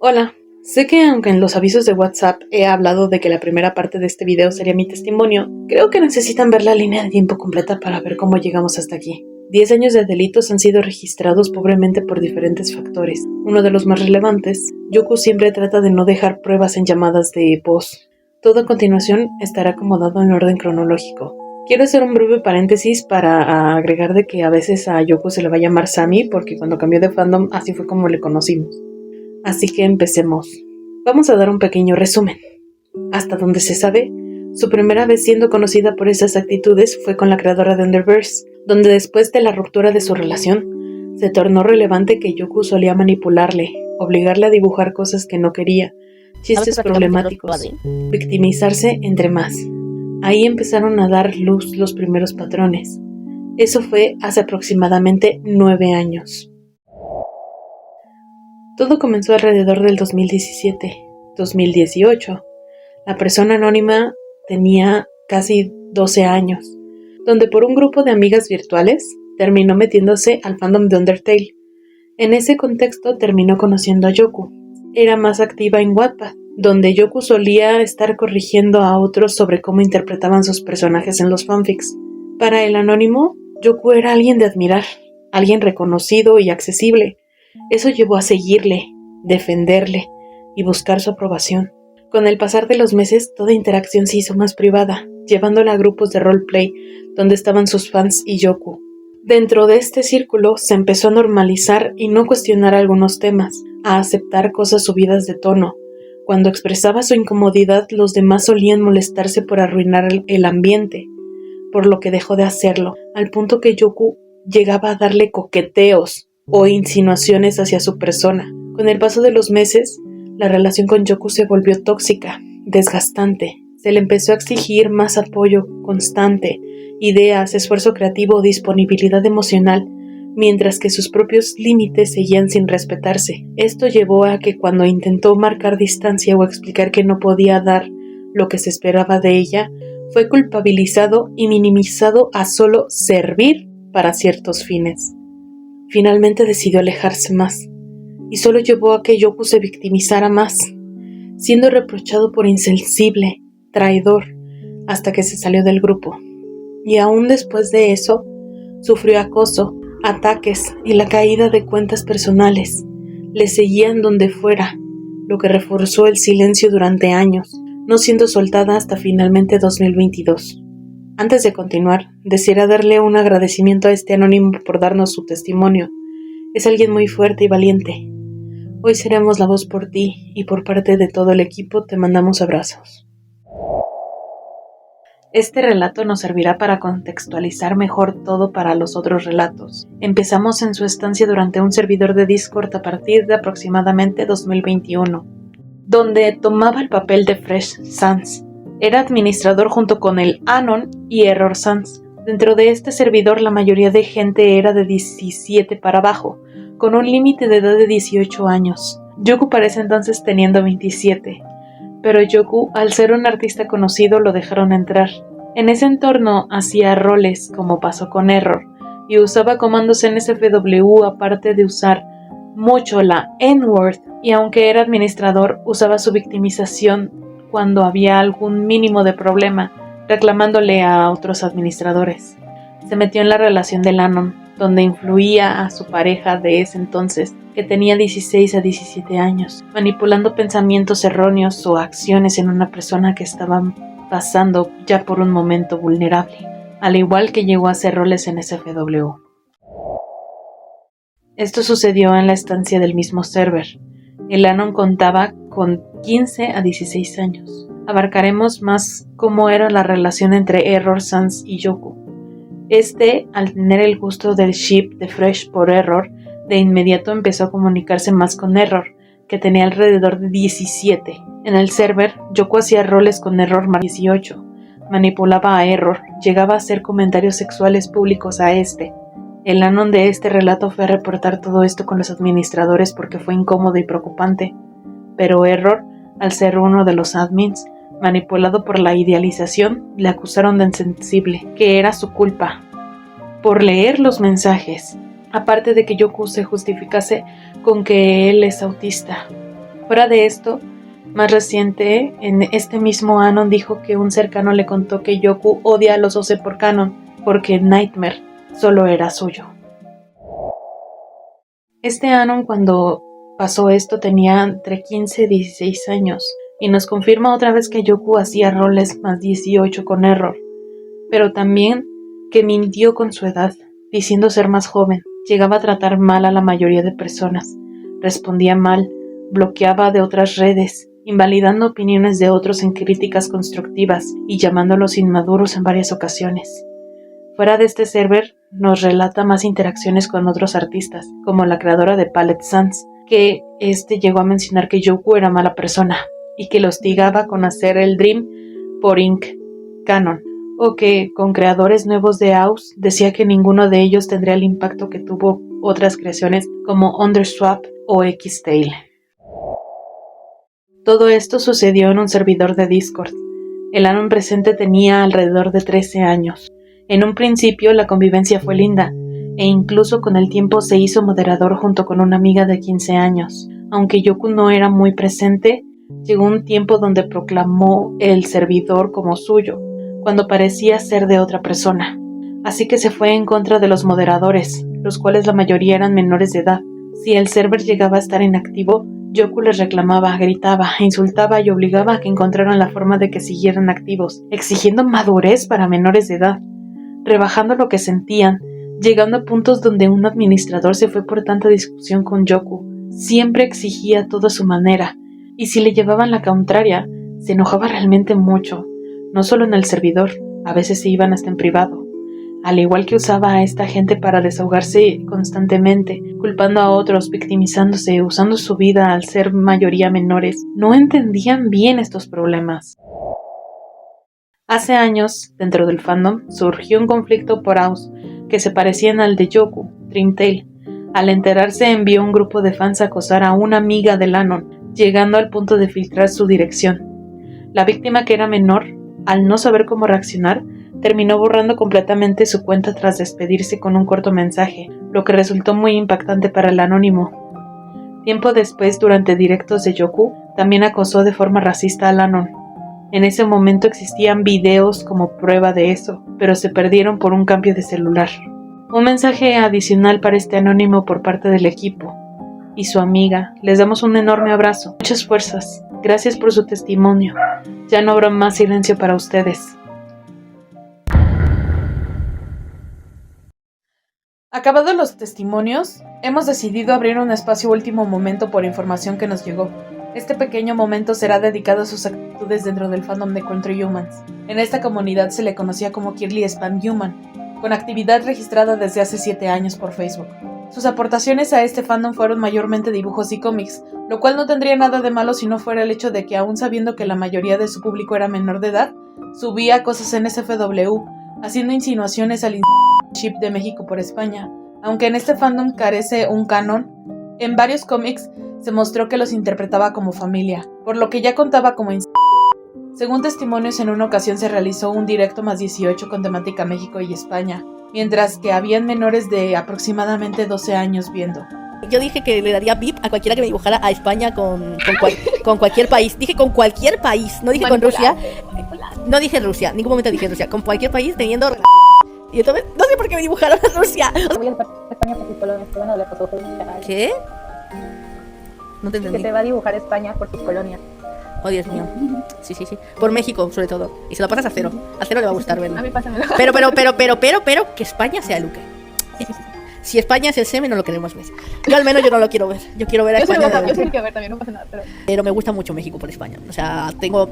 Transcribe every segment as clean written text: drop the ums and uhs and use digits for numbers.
Hola, sé que aunque en los avisos de WhatsApp he hablado de que la primera parte de este video sería mi testimonio, creo que necesitan ver la línea de tiempo completa para ver cómo llegamos hasta aquí. 10 años de delitos han sido registrados pobremente por diferentes factores. Uno de los más relevantes, Yoku siempre trata de no dejar pruebas en llamadas de voz. Todo a continuación estará acomodado en orden cronológico. Quiero hacer un breve paréntesis para agregar de que a veces a Yoku se le va a llamar Sammy porque cuando cambió de fandom así fue como le conocimos. Así que empecemos. Vamos a dar un pequeño resumen. Hasta donde se sabe, su primera vez siendo conocida por esas actitudes fue con la creadora de Underverse, donde después de la ruptura de su relación, se tornó relevante que Yoku solía manipularle, obligarle a dibujar cosas que no quería, chistes problemáticos, victimizarse, entre más. Ahí empezaron a dar luz los primeros patrones. Eso fue hace aproximadamente 9 años. Todo comenzó alrededor del 2017-2018. La persona anónima tenía casi 12 años, donde por un grupo de amigas virtuales terminó metiéndose al fandom de Undertale. En ese contexto terminó conociendo a Yoku. Era más activa en Wattpad, donde Yoku solía estar corrigiendo a otros sobre cómo interpretaban sus personajes en los fanfics. Para el anónimo, Yoku era alguien de admirar, alguien reconocido y accesible. Eso llevó a seguirle, defenderle y buscar su aprobación. Con el pasar de los meses, toda interacción se hizo más privada, llevándola a grupos de roleplay donde estaban sus fans y Yoku. Dentro de este círculo se empezó a normalizar y no cuestionar algunos temas, a aceptar cosas subidas de tono. Cuando expresaba su incomodidad, los demás solían molestarse por arruinar el ambiente, por lo que dejó de hacerlo, al punto que Yoku llegaba a darle coqueteos o insinuaciones hacia su persona. Con el paso de los meses, la relación con Yoku se volvió tóxica, desgastante. Se le empezó a exigir más apoyo constante, ideas, esfuerzo creativo o disponibilidad emocional, mientras que sus propios límites seguían sin respetarse. Esto llevó a que cuando intentó marcar distancia o explicar que no podía dar lo que se esperaba de ella, fue culpabilizado y minimizado a solo servir para ciertos fines. Finalmente decidió alejarse más, y solo llevó a que Yoku se victimizara más, siendo reprochado por insensible, traidor, hasta que se salió del grupo. Y aún después de eso, sufrió acoso, ataques y la caída de cuentas personales. Le seguían donde fuera, lo que reforzó el silencio durante años, no siendo soltada hasta finalmente 2022. Antes de continuar, desearía darle un agradecimiento a este anónimo por darnos su testimonio. Es alguien muy fuerte y valiente. Hoy seremos la voz por ti y por parte de todo el equipo te mandamos abrazos. Este relato nos servirá para contextualizar mejor todo para los otros relatos. Empezamos en su estancia durante un servidor de Discord a partir de aproximadamente 2021, donde tomaba el papel de Fresh Sans. Era administrador junto con el Anon y Error Sans. Dentro de este servidor la mayoría de gente era de 17 para abajo, con un límite de edad de 18 años. Yoku parece entonces teniendo 27, pero Yoku, al ser un artista conocido, lo dejaron entrar. En ese entorno hacía roles, como pasó con Error, y usaba comandos en SFW aparte de usar mucho la N-word, y aunque era administrador, usaba su victimización cuando había algún mínimo de problema, reclamándole a otros administradores. Se metió en la relación del Anon, donde influía a su pareja de ese entonces, que tenía 16 a 17 años, manipulando pensamientos erróneos o acciones en una persona que estaba pasando ya por un momento vulnerable, al igual que llegó a hacer roles en SFW. Esto sucedió en la estancia del mismo server. El Anon contaba con 15 a 16 años. Abarcaremos más cómo era la relación entre Error Sans y Yoku. Al tener el gusto del ship de Fresh por Error, de inmediato empezó a comunicarse más con Error, que tenía alrededor de 17. En el server, Yoku hacía roles con Error más 18, manipulaba a Error, llegaba a hacer comentarios sexuales públicos a este. El Anon de este relato fue a reportar todo esto con los administradores porque fue incómodo y preocupante, pero Error, al ser uno de los admins, manipulado por la idealización, le acusaron de insensible, que era su culpa, por leer los mensajes, aparte de que Yoku se justificase con que él es autista. Fuera de esto, más reciente, en este mismo Anon dijo que un cercano le contó que Yoku odia a los Ose por canon, porque Nightmare solo era suyo. Este Anon, cuando pasó esto, tenía entre 15 y 16 años, y nos confirma otra vez que Yoku hacía roles más 18 con error, pero también que mintió con su edad, diciendo ser más joven. Llegaba a tratar mal a la mayoría de personas, respondía mal, bloqueaba de otras redes, invalidando opiniones de otros en críticas constructivas y llamándolos inmaduros en varias ocasiones. Fuera de este server, nos relata más interacciones con otros artistas, como la creadora de Palette Sans, que llegó a mencionar que Yoku era mala persona y que lo hostigaba con hacer el Dream por Ink Canon, o que con creadores nuevos de AUS decía que ninguno de ellos tendría el impacto que tuvo otras creaciones como Underswap o Xtail. Todo esto sucedió en un servidor de Discord. El Anon presente tenía alrededor de 13 años. En un principio la convivencia fue linda, e incluso con el tiempo se hizo moderador junto con una amiga de 15 años. Aunque Yoku no era muy presente, llegó un tiempo donde proclamó el servidor como suyo, cuando parecía ser de otra persona. Así que se fue en contra de los moderadores, los cuales la mayoría eran menores de edad. Si el server llegaba a estar inactivo, Yoku les reclamaba, gritaba, insultaba y obligaba a que encontraran la forma de que siguieran activos, exigiendo madurez para menores de edad, rebajando lo que sentían, llegando a puntos donde un administrador se fue por tanta discusión con Yoku. Siempre exigía todo a su manera, y si le llevaban la contraria, se enojaba realmente mucho, no solo en el servidor, a veces se iban hasta en privado. Al igual que usaba a esta gente para desahogarse constantemente, culpando a otros, victimizándose, usando su vida al ser mayoría menores, no entendían bien estos problemas. Hace años, dentro del fandom, surgió un conflicto por AUS que se parecían al de Yoku, Dreamtail. Al enterarse, envió un grupo de fans a acosar a una amiga del Anon, llegando al punto de filtrar su dirección. La víctima, que era menor, al no saber cómo reaccionar, terminó borrando completamente su cuenta tras despedirse con un corto mensaje, lo que resultó muy impactante para el anónimo. Tiempo después, durante directos de Yoku, también acosó de forma racista al Anon. En ese momento existían videos como prueba de eso, pero se perdieron por un cambio de celular. Un mensaje adicional para este anónimo por parte del equipo y su amiga. Les damos un enorme abrazo. Muchas fuerzas. Gracias por su testimonio. Ya no habrá más silencio para ustedes. Acabados los testimonios, hemos decidido abrir un espacio último momento por información que nos llegó. Este pequeño momento será dedicado a sus actitudes dentro del fandom de Country Humans. En esta comunidad se le conocía como Kirly Spam Human, con actividad registrada desde hace 7 años por Facebook. Sus aportaciones a este fandom fueron mayormente dibujos y cómics, lo cual no tendría nada de malo si no fuera el hecho de que, aún sabiendo que la mayoría de su público era menor de edad, subía cosas en SFW, haciendo insinuaciones al ship de México por España. Aunque en este fandom carece un canon, en varios cómics se mostró que los interpretaba como familia, por lo que ya contaba como Según testimonios, en una ocasión se realizó un directo más 18 con temática México y España, mientras que habían menores de aproximadamente 12 años viendo. Yo dije que le daría VIP a cualquiera que me dibujara a España con cualquier país. Dije con cualquier país, no dije con Rusia. No dije Rusia, en ningún momento dije Rusia. Con cualquier país teniendo... Y entonces, no sé por qué me dibujaron a Rusia. Voy a España por sus colonias, pero no le pasó. ¿Qué? No te entendí. Que se va a dibujar España por sus colonias. Oh, Dios mío. Sí. Por México, sobre todo. Y se lo pasas a Cero. A Cero le va a gustar verlo. A mí pásamelo. Pero que España sea Luque. Si España es el semi, no lo queremos ver. Yo al menos yo no lo quiero ver. Yo quiero ver a España. Yo sí lo quiero ver también, no pasa nada. Pero me gusta mucho México por España. O sea,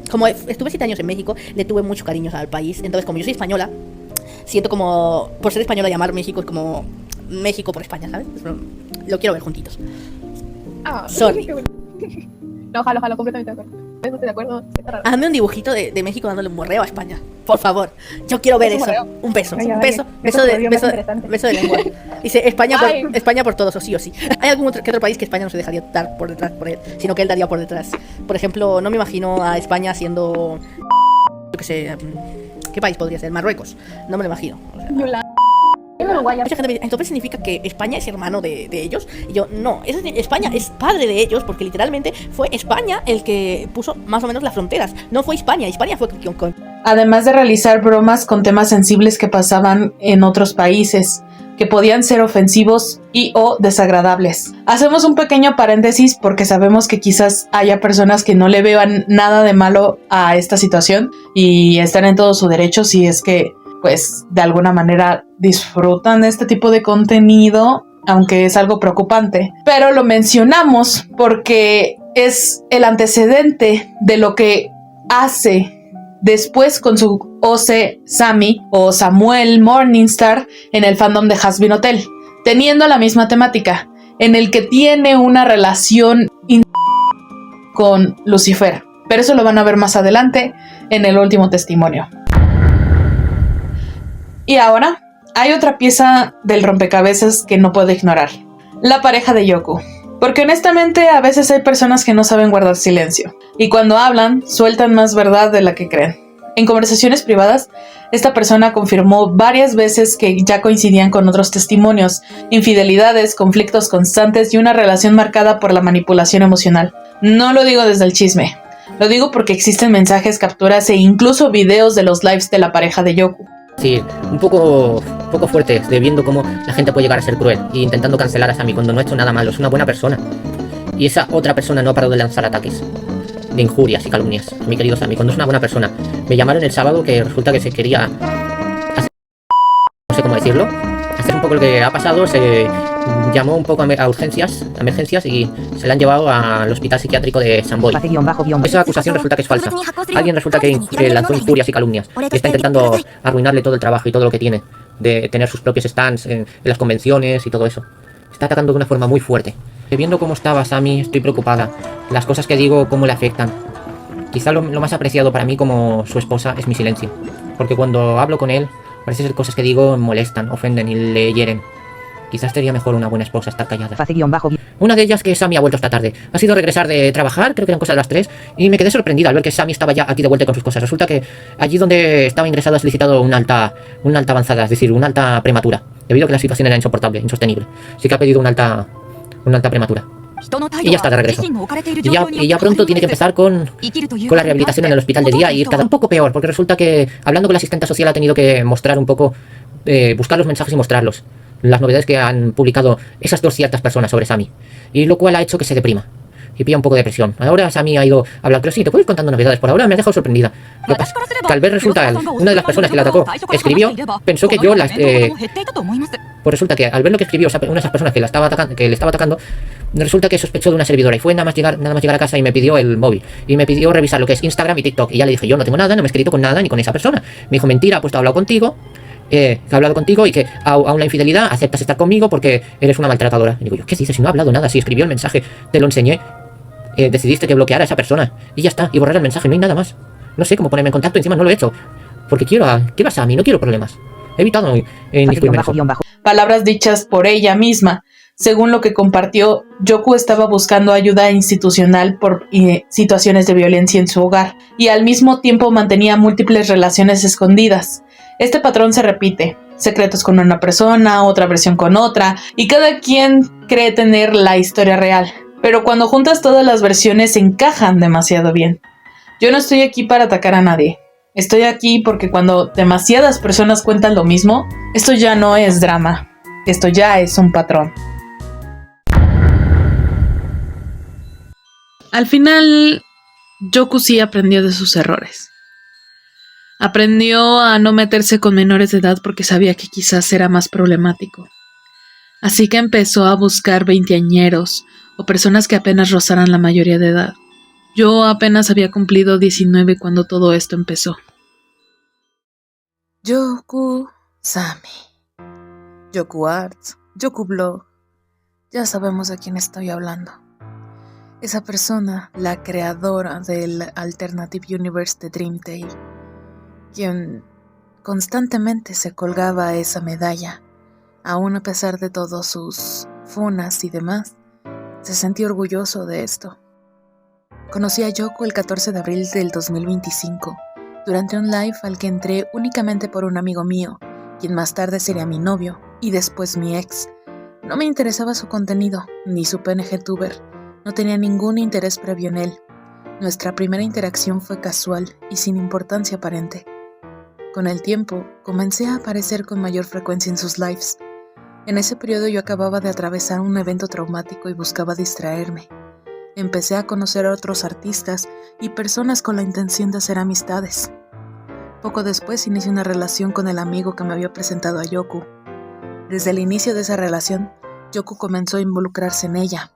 como estuve 7 años en México, le tuve mucho cariño al país. Entonces, como yo soy española, siento como, por ser española, llamar México es como México por España, ¿sabes? Lo quiero ver juntitos. Sorry. No, ojalá, completamente de acuerdo. No estoy de acuerdo. Hazme un dibujito de México dándole un morreo a España. Por favor. Yo quiero ver eso. Un beso. Beso de lengua. Dice España por todos, o sí o sí. ¿Hay algún otro país que España no se dejaría dar por detrás por él, sino que él daría por detrás? Por ejemplo, no me imagino a España siendo... Yo qué sé... ¿Qué país podría ser? Marruecos. No me lo imagino. O sea, uruguaya. Mucha gente me dice, entonces significa que España es hermano de ellos. Y yo, no, España es padre de ellos, porque literalmente fue España el que puso más o menos las fronteras. No fue Hispania fue con... Además de realizar bromas con temas sensibles que pasaban en otros países, que podían ser ofensivos y o desagradables. Hacemos un pequeño paréntesis porque sabemos que quizás haya personas que no le vean nada de malo a esta situación y están en todo su derecho si es que, pues, de alguna manera disfrutan de este tipo de contenido, aunque es algo preocupante. Pero lo mencionamos porque es el antecedente de lo que hace después con su OC Sammy o Samuel Morningstar en el fandom de Hazbin Hotel, teniendo la misma temática, en el que tiene una relación con Lucifer. Pero eso lo van a ver más adelante en el último testimonio. Y ahora hay otra pieza del rompecabezas que no puedo ignorar: la pareja de Yoku. Porque honestamente a veces hay personas que no saben guardar silencio, y cuando hablan, sueltan más verdad de la que creen. En conversaciones privadas, esta persona confirmó varias veces que ya coincidían con otros testimonios, infidelidades, conflictos constantes y una relación marcada por la manipulación emocional. No lo digo desde el chisme, lo digo porque existen mensajes, capturas e incluso videos de los lives de la pareja de Yoku. Sí, un poco fuerte, de viendo cómo la gente puede llegar a ser cruel e intentando cancelar a Sammy cuando no ha hecho nada malo, es una buena persona. Y esa otra persona no ha parado de lanzar ataques de injurias y calumnias a mi querido Sammy, cuando es una buena persona. Me llamaron el sábado que resulta que se quería hacer, no sé cómo decirlo, hacer un poco lo que ha pasado. Se llamó un poco a emergencias y se la han llevado al hospital psiquiátrico de San Boy. Esa acusación resulta que es falsa. Alguien resulta que lanzó injurias y calumnias y está intentando arruinarle todo el trabajo y todo lo que tiene de tener sus propios stands en las convenciones y todo eso. Está atacando de una forma muy fuerte. Viendo cómo estaba Sammy, estoy preocupada. Las cosas que digo, cómo le afectan. Quizá lo más apreciado para mí como su esposa es mi silencio. Porque cuando hablo con él, parece ser cosas que digo molestan, ofenden y le hieren. Quizás sería mejor una buena esposa estar callada. Una de ellas que Sammy ha vuelto esta tarde. Ha sido regresar de trabajar, creo que eran cosas de las 3, y me quedé sorprendida al ver que Sammy estaba ya aquí de vuelta con sus cosas. Resulta que allí donde estaba ingresado ha solicitado una alta avanzada, es decir, una alta prematura, debido a que la situación era insoportable, insostenible. Así que ha pedido una alta prematura. Y ya está de regreso. Y ya pronto tiene que empezar con la rehabilitación en el hospital de día y ir cada un poco peor, porque resulta que hablando con la asistenta social ha tenido que mostrar un poco, buscar los mensajes y mostrarlos. Las novedades que han publicado esas dos ciertas personas sobre Sammy. Y lo cual ha hecho que se deprima y pilla un poco de presión. Ahora Sammy ha ido a hablar, pero sí, te puedo ir contando novedades. Por ahora me has dejado sorprendida. Lo que pasa es que al ver resulta una de las personas que la atacó escribió, pensó que yo pues resulta que al ver lo que escribió una de esas personas que le estaba atacando, resulta que sospechó de una servidora y fue nada más llegar a casa y me pidió el móvil y me pidió revisar lo que es Instagram y TikTok. Y ya le dije, yo no tengo nada, no me he escrito con nada ni con esa persona. Me dijo, mentira, pues he hablado contigo. Que ha hablado contigo y que aún la infidelidad aceptas estar conmigo porque eres una maltratadora. Y digo yo, ¿qué dices? Si no ha hablado nada, si escribió el mensaje, te lo enseñé, decidiste que bloqueara a esa persona y ya está, y borrar el mensaje, no hay nada más. No sé cómo ponerme en contacto, encima no lo he hecho porque quiero a Sammy, no quiero problemas. He evitado inmiscuirme en eso. Palabras dichas por ella misma. Según lo que compartió, Yoku estaba buscando ayuda institucional por situaciones de violencia en su hogar y al mismo tiempo mantenía múltiples relaciones escondidas. Este patrón se repite, secretos con una persona, otra versión con otra, y cada quien cree tener la historia real. Pero cuando juntas todas las versiones encajan demasiado bien. Yo no estoy aquí para atacar a nadie. Estoy aquí porque cuando demasiadas personas cuentan lo mismo, esto ya no es drama. Esto ya es un patrón. Al final, Yoku sí aprendió de sus errores. Aprendió a no meterse con menores de edad porque sabía que quizás era más problemático. Así que empezó a buscar veinteañeros o personas que apenas rozaran la mayoría de edad. Yo apenas había cumplido 19 cuando todo esto empezó. Yoku Sammy, Yoku Arts, Yoku Blog. Ya sabemos a quién estoy hablando. Esa persona, la creadora del Alternative Universe de Dream Tale, quien constantemente se colgaba esa medalla, aún a pesar de todos sus funas y demás, se sentía orgulloso de esto. Conocí a Yoku el 14 de abril del 2025, durante un live al que entré únicamente por un amigo mío, quien más tarde sería mi novio y después mi ex. No me interesaba su contenido, ni su PNG-tuber. No tenía ningún interés previo en él. Nuestra primera interacción fue casual y sin importancia aparente. Con el tiempo, comencé a aparecer con mayor frecuencia en sus lives. En ese periodo yo acababa de atravesar un evento traumático y buscaba distraerme. Empecé a conocer a otros artistas y personas con la intención de hacer amistades. Poco después inicié una relación con el amigo que me había presentado a Yoku. Desde el inicio de esa relación, Yoku comenzó a involucrarse en ella.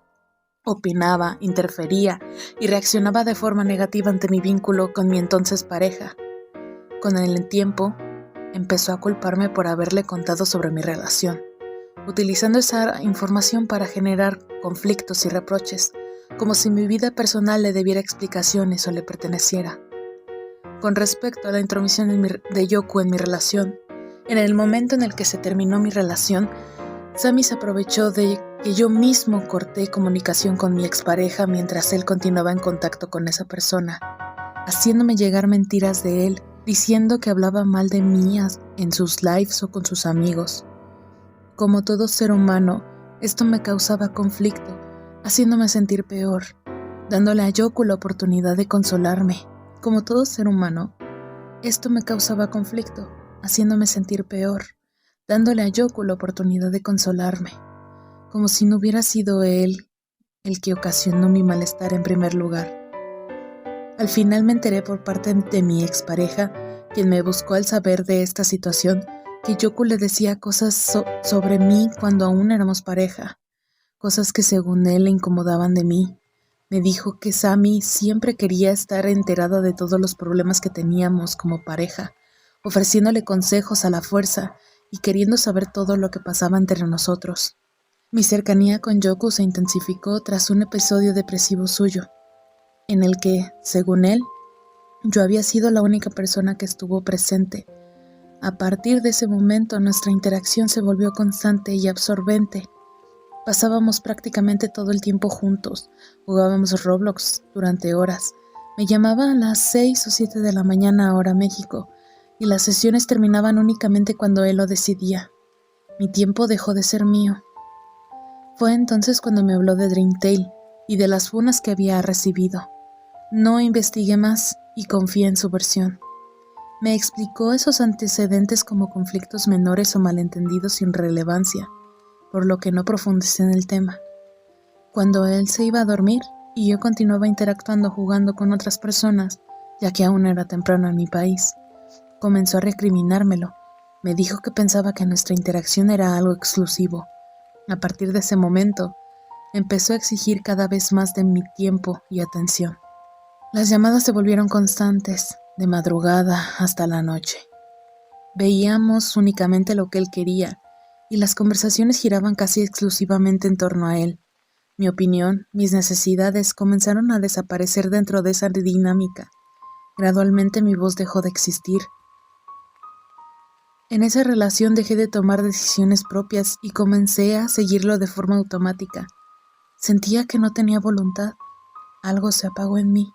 Opinaba, interfería y reaccionaba de forma negativa ante mi vínculo con mi entonces pareja. Con el tiempo, empezó a culparme por haberle contado sobre mi relación, utilizando esa información para generar conflictos y reproches, como si mi vida personal le debiera explicaciones o le perteneciera. Con respecto a la intromisión de Yoku en mi relación, en el momento en el que se terminó mi relación, Sammy se aprovechó de que yo mismo corté comunicación con mi expareja mientras él continuaba en contacto con esa persona, haciéndome llegar mentiras de él, diciendo que hablaba mal de mí en sus lives o con sus amigos. Como todo ser humano, esto me causaba conflicto, haciéndome sentir peor, dándole a Yoku la oportunidad de consolarme. Como todo ser humano, esto me causaba conflicto, haciéndome sentir peor, dándole a Yoku la oportunidad de consolarme, como si no hubiera sido él el que ocasionó mi malestar en primer lugar. Al final me enteré por parte de mi expareja, quien me buscó al saber de esta situación, que Yoku le decía cosas sobre mí cuando aún éramos pareja, cosas que según él le incomodaban de mí. Me dijo que Sammy siempre quería estar enterada de todos los problemas que teníamos como pareja, ofreciéndole consejos a la fuerza y queriendo saber todo lo que pasaba entre nosotros. Mi cercanía con Yoku se intensificó tras un episodio depresivo suyo, en el que, según él, yo había sido la única persona que estuvo presente. A partir de ese momento, nuestra interacción se volvió constante y absorbente. Pasábamos prácticamente todo el tiempo juntos, jugábamos Roblox durante horas. Me llamaba a las 6 o 7 de la mañana hora México, y las sesiones terminaban únicamente cuando él lo decidía. Mi tiempo dejó de ser mío. Fue entonces cuando me habló de Dreamtail y de las funas que había recibido. No investigué más y confié en su versión. Me explicó esos antecedentes como conflictos menores o malentendidos sin relevancia, por lo que no profundicé en el tema. Cuando él se iba a dormir y yo continuaba interactuando jugando con otras personas, ya que aún era temprano en mi país, comenzó a recriminármelo. Me dijo que pensaba que nuestra interacción era algo exclusivo. A partir de ese momento, empezó a exigir cada vez más de mi tiempo y atención. Las llamadas se volvieron constantes, de madrugada hasta la noche. Veíamos únicamente lo que él quería, y las conversaciones giraban casi exclusivamente en torno a él. Mi opinión, mis necesidades comenzaron a desaparecer dentro de esa dinámica. Gradualmente mi voz dejó de existir. En esa relación dejé de tomar decisiones propias y comencé a seguirlo de forma automática. Sentía que no tenía voluntad. Algo se apagó en mí.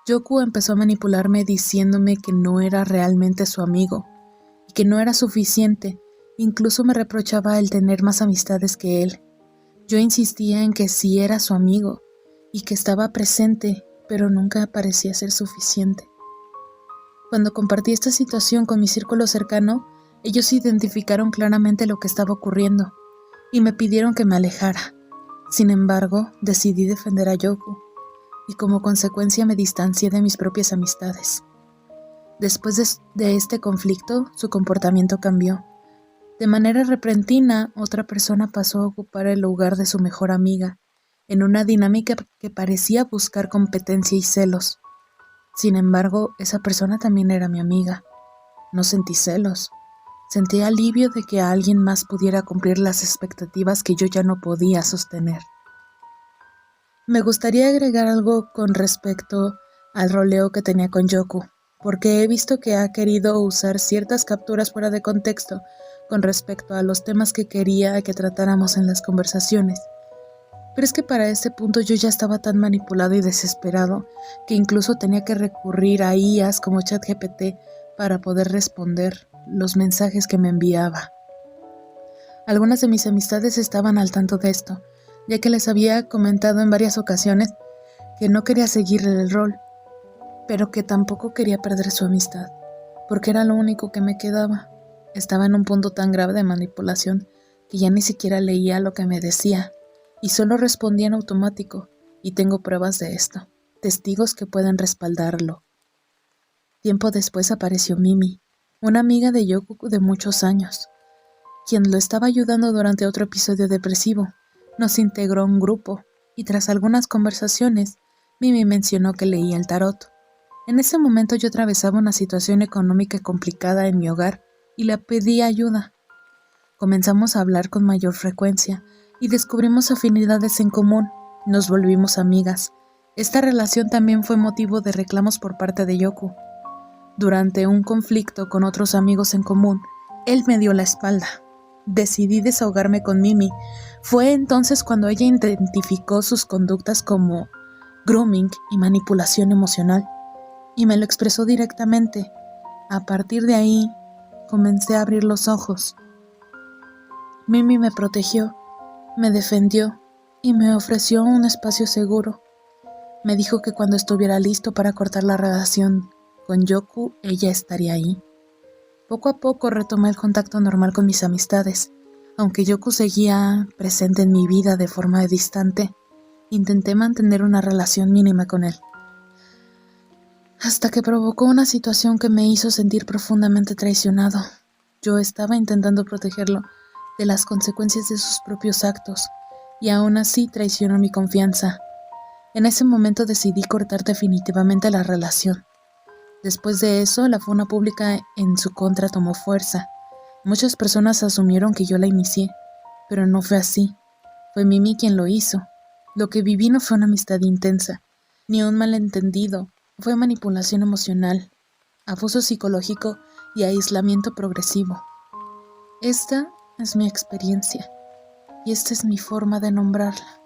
Yoku empezó a manipularme diciéndome que no era realmente su amigo y que no era suficiente. Incluso me reprochaba el tener más amistades que él. Yo insistía en que sí era su amigo y que estaba presente, pero nunca parecía ser suficiente. Cuando compartí esta situación con mi círculo cercano, ellos identificaron claramente lo que estaba ocurriendo y me pidieron que me alejara. Sin embargo, decidí defender a Yoku y como consecuencia me distancié de mis propias amistades. Después de este conflicto, su comportamiento cambió. De manera repentina, otra persona pasó a ocupar el lugar de su mejor amiga, en una dinámica que parecía buscar competencia y celos. Sin embargo, esa persona también era mi amiga. No sentí celos. Sentí alivio de que alguien más pudiera cumplir las expectativas que yo ya no podía sostener. Me gustaría agregar algo con respecto al roleo que tenía con Yoku, porque he visto que ha querido usar ciertas capturas fuera de contexto con respecto a los temas que quería que tratáramos en las conversaciones. Pero es que para este punto yo ya estaba tan manipulado y desesperado que incluso tenía que recurrir a IAs como ChatGPT para poder responder los mensajes que me enviaba. Algunas de mis amistades estaban al tanto de esto, ya que les había comentado en varias ocasiones que no quería seguir el rol, pero que tampoco quería perder su amistad, porque era lo único que me quedaba. Estaba en un punto tan grave de manipulación que ya ni siquiera leía lo que me decía, y solo respondía en automático, y tengo pruebas de esto, testigos que pueden respaldarlo. Tiempo después apareció Mimi, una amiga de Yoku de muchos años, quien lo estaba ayudando durante otro episodio depresivo. Nos integró a un grupo, y tras algunas conversaciones, Mimi mencionó que leía el tarot. En ese momento yo atravesaba una situación económica complicada en mi hogar y le pedí ayuda. Comenzamos a hablar con mayor frecuencia y descubrimos afinidades en común. Nos volvimos amigas. Esta relación también fue motivo de reclamos por parte de Yoku. Durante un conflicto con otros amigos en común, él me dio la espalda. Decidí desahogarme con Mimi. Fue entonces cuando ella identificó sus conductas como grooming y manipulación emocional, y me lo expresó directamente. A partir de ahí, comencé a abrir los ojos. Mimi me protegió, me defendió y me ofreció un espacio seguro. Me dijo que cuando estuviera listo para cortar la relación con Yoku, ella estaría ahí. Poco a poco retomé el contacto normal con mis amistades. Aunque Yoku seguía presente en mi vida de forma distante, intenté mantener una relación mínima con él. Hasta que provocó una situación que me hizo sentir profundamente traicionado. Yo estaba intentando protegerlo de las consecuencias de sus propios actos, y aún así traicionó mi confianza. En ese momento decidí cortar definitivamente la relación. Después de eso, la funa pública en su contra tomó fuerza. Muchas personas asumieron que yo la inicié, pero no fue así. Fue Mimi quien lo hizo. Lo que viví no fue una amistad intensa, ni un malentendido. Fue manipulación emocional, abuso psicológico y aislamiento progresivo. Esta es mi experiencia, y esta es mi forma de nombrarla.